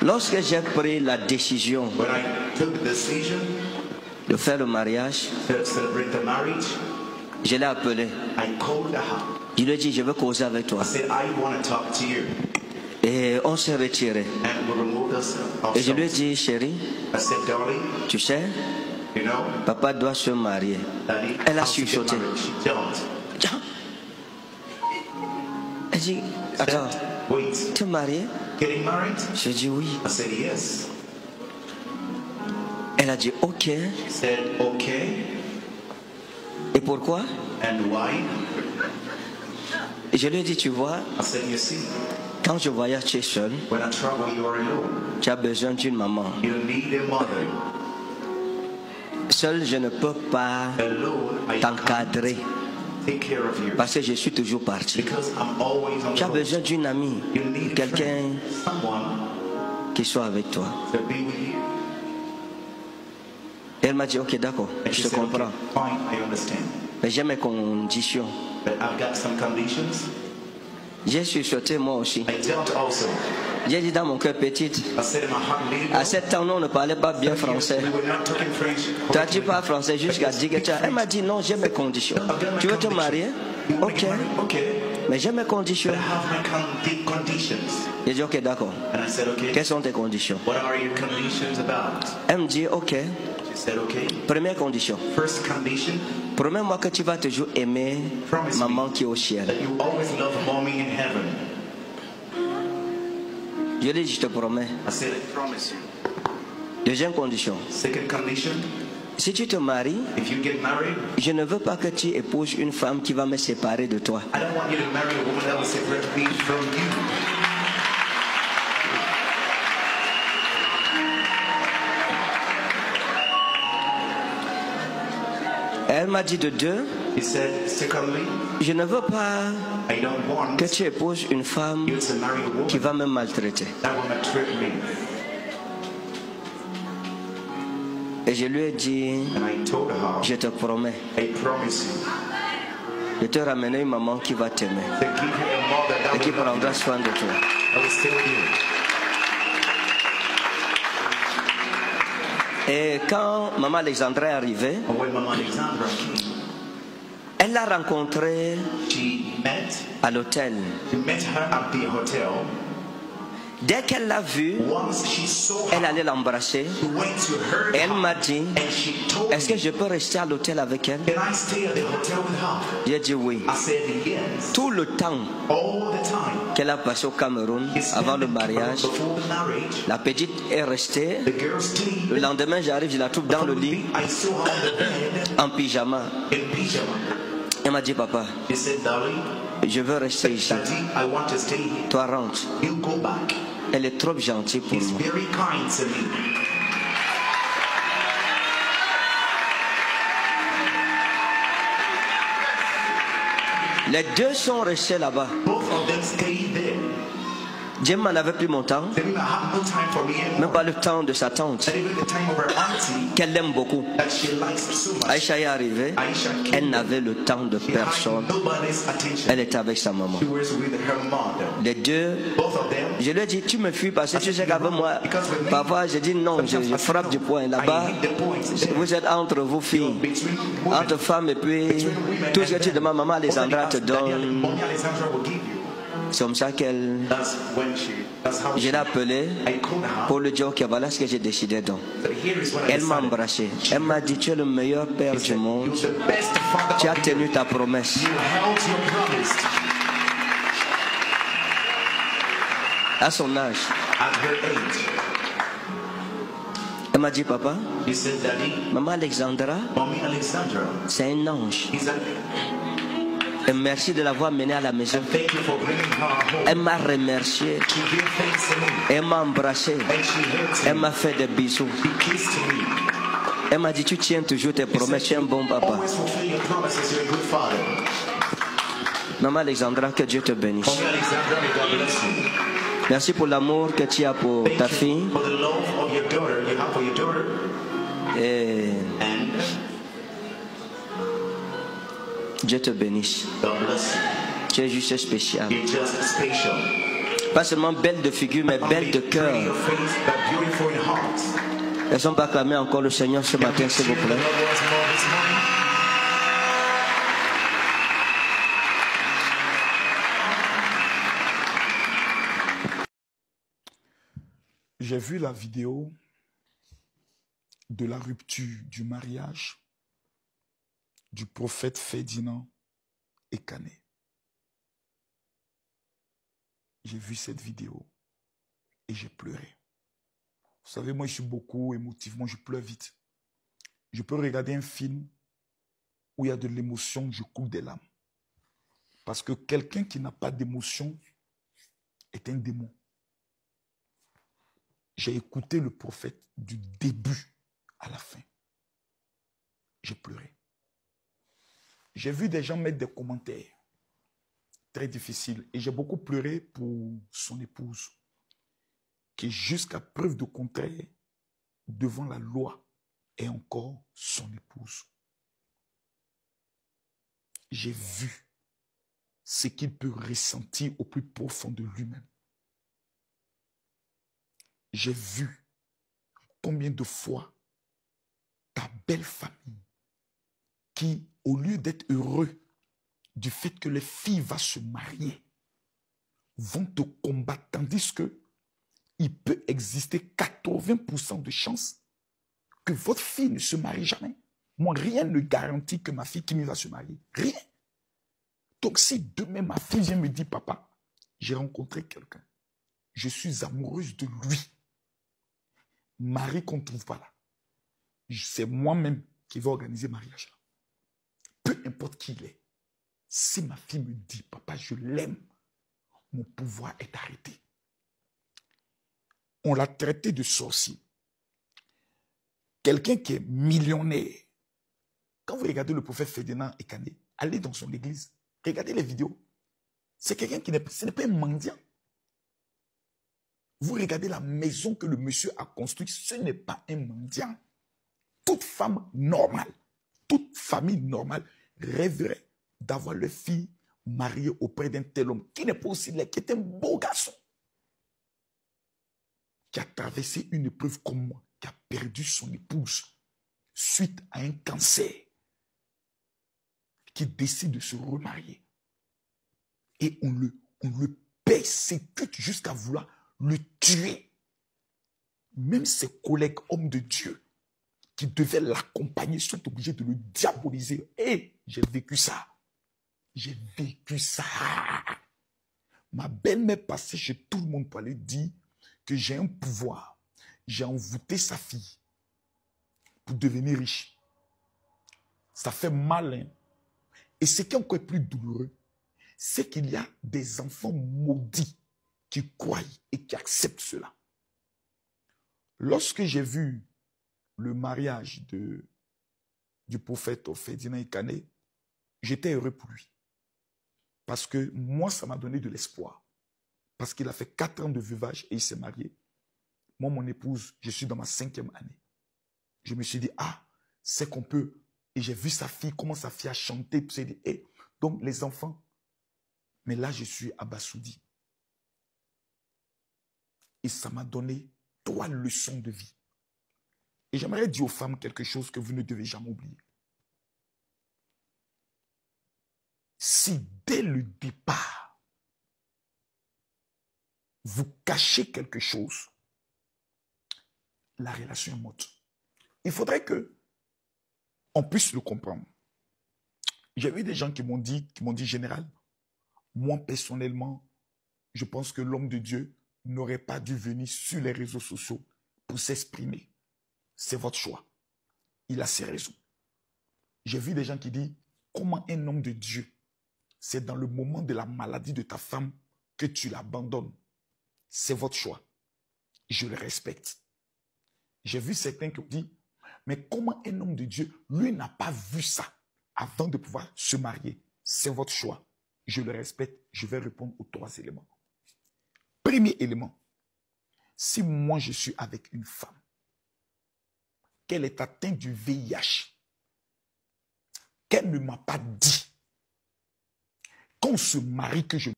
Lorsque j'ai pris la décision when I took the decision de faire le mariage, to celebrate the marriage, je l'ai appelé. I called her. Je lui ai dit, je veux causer avec toi. I said, I want to talk to you. Et on s'est retiré. And we removed ourselves. Et je lui ai dit, chérie, I said, darling, tu sais, you know, papa doit se marier. Daddy, Elle a has to get sursauté. married. She jumped. Elle dit, attends, Wait, tu es marié? getting married? J'ai dit oui. I said, yes. Elle a dit, ok. She said, okay. Et pourquoi? And why? Et je lui ai dit, tu vois, I said, you see, quand je voyage, tu es seul, when I travel, you are alone. tu as besoin d'une maman. You need a mother. Seul, je ne peux pas Alone, I t'encadrer can't take care of you. parce que je suis toujours parti. Because I'm always on Tu as the road. besoin d'une amie, You need a quelqu'un friend, someone qui soit avec toi. to be with you. Et elle m'a dit, ok, d'accord, And je she te said, okay, comprends. fine, I understand. Mais j'ai mes conditions. But I've got some conditions. J'ai sursauté moi aussi. I jumped also. J'ai dit dans mon cœur petite, I said in my heart, little à 7 ans, nous, on ne parlait pas bien français. we were not talking French. Toi, tu parles français jusqu'à 10 que tu as. Elle m'a dit, non, j'ai mes conditions. Tu veux te marier? You want to Ok, get married? Okay. mais j'ai mes conditions. But I have my conditions. J'ai dit, ok, d'accord. And I said, okay. Quelles sont tes conditions? What are your conditions about? Elle me dit, ok, She said, okay. première condition. First condition, Promets-moi que tu vas toujours aimer Promise me. maman qui est au ciel. that you always love mommy in heaven. Je lui ai dit, je te promets. I said, I promise you. Deuxième condition. Second condition, Si tu te maries, if you get married, je ne veux pas que tu épouses une femme qui va me séparer de toi. I don't want you to marry a woman that will separate me from you. Elle m'a dit de deux, He said, secondly, je ne veux pas I don't want que tu épouses une femme you to marry a qui woman va me maltraiter. that will maltreat me. Et je lui ai dit, And I told her, je te promets I promise you de te ramener une maman qui va t'aimer to give you a mother et that qui will love prendra you, soin de toi. that will stay with you. Et quand maman Alexandra est arrivée, And when Mama Alexandra came, elle l'a rencontrée à l'hôtel. she met her at the hotel. Dès qu'elle l'a vue, Once she saw elle her, allait l'embrasser. she went to her Et elle m'a house dit, and she told est-ce que me, je peux rester à l'hôtel avec elle? can I stay at the hotel with her? J'ai dit oui. I said yes. Tout le temps All the time. qu'elle a passé au Cameroun avant le mariage, Before the marriage, la petite est restée. the girl stayed. Le lendemain, j'arrive, je la trouve dans le lit, I saw her on the bed en pyjama. in pyjama. Elle m'a dit, papa, She said, darling, je veux rester ici. Daddy, I want to stay here. Toi, rentre. You go back. Elle est trop gentille pour He's moi. very kind to me. Les deux sont restés là-bas. Both of them stayed there. Gemma n'avait plus mon temps, They didn't have no time for me même anymore. pas le temps de sa tante, And even the time of her auntie qu'elle aime beaucoup. that she likes so much. Aïcha est arrivée, Aisha elle came. n'avait le temps de She personne. had nobody's attention. Elle était avec sa maman. She was with her mother. Les deux, Both of them. je lui ai dit, tu me fuis parce que tu sais qu'avec moi, parfois j'ai dit non, je frappe du poing. Là-bas, I hit the points there. vous êtes entre vous filles, Between women. entre femmes et puis tout ce que tu demandes, maman Alexandra te donne. Mommy Alexandra will give you. C'est comme ça qu'elle, That's how je l'ai appelée I called her. pour lui dire, ok, voilà ce que j'ai décidé donc. But here is what I Elle m'a decided. embrassé. Elle m'a dit, tu es le meilleur père du monde. You're the best father Tu as of the tenu ta promesse. You held your promise À son âge, at her age. elle m'a dit, papa, He said, Daddy, maman Alexandra, Mommy Alexandra c'est un ange. is a Et merci de l'avoir menée à la maison. and thank you for bringing her home. Elle m'a remercié. She gave thanks to me. Elle m'a embrassé. And she hugged Elle me. m'a fait des bisous. She kissed me. Elle m'a dit, tu tiens toujours tes promesses, tu es un bon papa. Always fulfill your promises. You're a good father. Maman Alexandra, que Dieu te bénisse. Mommy Alexandra, may God bless you. Merci pour l'amour que tu as pour ta Thank you fille. for the love of your daughter you have for your daughter. Et And Dieu te bénisse. God bless you. Tu es juste spécial. You're just special. Pas seulement belle de figure, mais belle de cœur. Your face, but beautiful in heart. Laissons pas acclamer encore le Seigneur ce matin, s'il vous plaît. J'ai vu la vidéo de la rupture du mariage du prophète Ferdinand Ekané. J'ai vu cette vidéo et j'ai pleuré. Vous savez, moi, je suis beaucoup émotivement, je pleure vite. Je peux regarder un film où il y a de l'émotion, je coule des larmes. Parce que quelqu'un qui n'a pas d'émotion est un démon. J'ai écouté le prophète du début à la fin. J'ai pleuré. J'ai vu des gens mettre des commentaires très difficiles. Et j'ai beaucoup pleuré pour son épouse, qui jusqu'à preuve de contraire, devant la loi, est encore son épouse. J'ai vu ce qu'il peut ressentir au plus profond de lui-même. J'ai vu combien de fois ta belle famille, qui, au lieu d'être heureux du fait que les filles vont se marier, vont te combattre, tandis que il peut exister 80% de chances que votre fille ne se marie jamais. Moi, rien ne garantit que ma fille Kimi va se marier. Rien. Donc, si demain ma fille vient me dire, papa, j'ai rencontré quelqu'un, je suis amoureuse de lui, mari qu'on ne trouve pas là, c'est moi-même qui vais organiser le mariage là. Peu importe qui il est. Si ma fille me dit, papa, je l'aime, mon pouvoir est arrêté. On l'a traité de sorcier. Quelqu'un qui est millionnaire. Quand vous regardez le prophète Ferdinand Ekané, allez dans son église, regardez les vidéos. C'est quelqu'un qui ce n'est pas un mendiant. Vous regardez la maison que le monsieur a construite, ce n'est pas un mendiant. Toute femme normale, toute famille normale rêverait d'avoir leur fille mariée auprès d'un tel homme qui n'est pas aussi laid, qui est un beau garçon, qui a traversé une épreuve comme moi, qui a perdu son épouse suite à un cancer, qui décide de se remarier. Et on le persécute jusqu'à vouloir le tuer. Même ses collègues hommes de Dieu qui devaient l'accompagner sont obligés de le diaboliser. Et j'ai vécu ça. J'ai vécu ça. Ma belle-mère passait chez tout le monde pour aller dire que j'ai un pouvoir. J'ai envoûté sa fille pour devenir riche. Ça fait mal, hein? Et ce qui est encore plus douloureux, c'est qu'il y a des enfants maudits qui croient et qui acceptent cela. Lorsque j'ai vu le mariage du prophète Ferdinand Ekané, j'étais heureux pour lui. Parce que moi, ça m'a donné de l'espoir. Parce qu'il a fait 4 ans de veuvage et il s'est marié. Moi, mon épouse, je suis dans ma 5e année. Je me suis dit, ah, c'est qu'on peut. Et j'ai vu sa fille, comment sa fille a chanté. Puis j'ai dit, hey. Donc les enfants. Mais là, je suis abasourdi. Et ça m'a donné 3 leçons de vie. Et j'aimerais dire aux femmes quelque chose que vous ne devez jamais oublier. Si dès le départ, vous cachez quelque chose, la relation est morte. Il faudrait que on puisse le comprendre. J'ai vu des gens qui m'ont dit, général, moi personnellement, je pense que l'homme de Dieu n'aurait pas dû venir sur les réseaux sociaux pour s'exprimer. C'est votre choix. Il a ses raisons. J'ai vu des gens qui disent, comment un homme de Dieu, c'est dans le moment de la maladie de ta femme que tu l'abandonnes. C'est votre choix. Je le respecte. J'ai vu certains qui ont dit, mais comment un homme de Dieu, lui n'a pas vu ça avant de pouvoir se marier? C'est votre choix. Je le respecte. Je vais répondre aux 3 éléments. Premier élément, si moi je suis avec une femme, qu'elle est atteinte du VIH, qu'elle ne m'a pas dit qu'on se marie, que je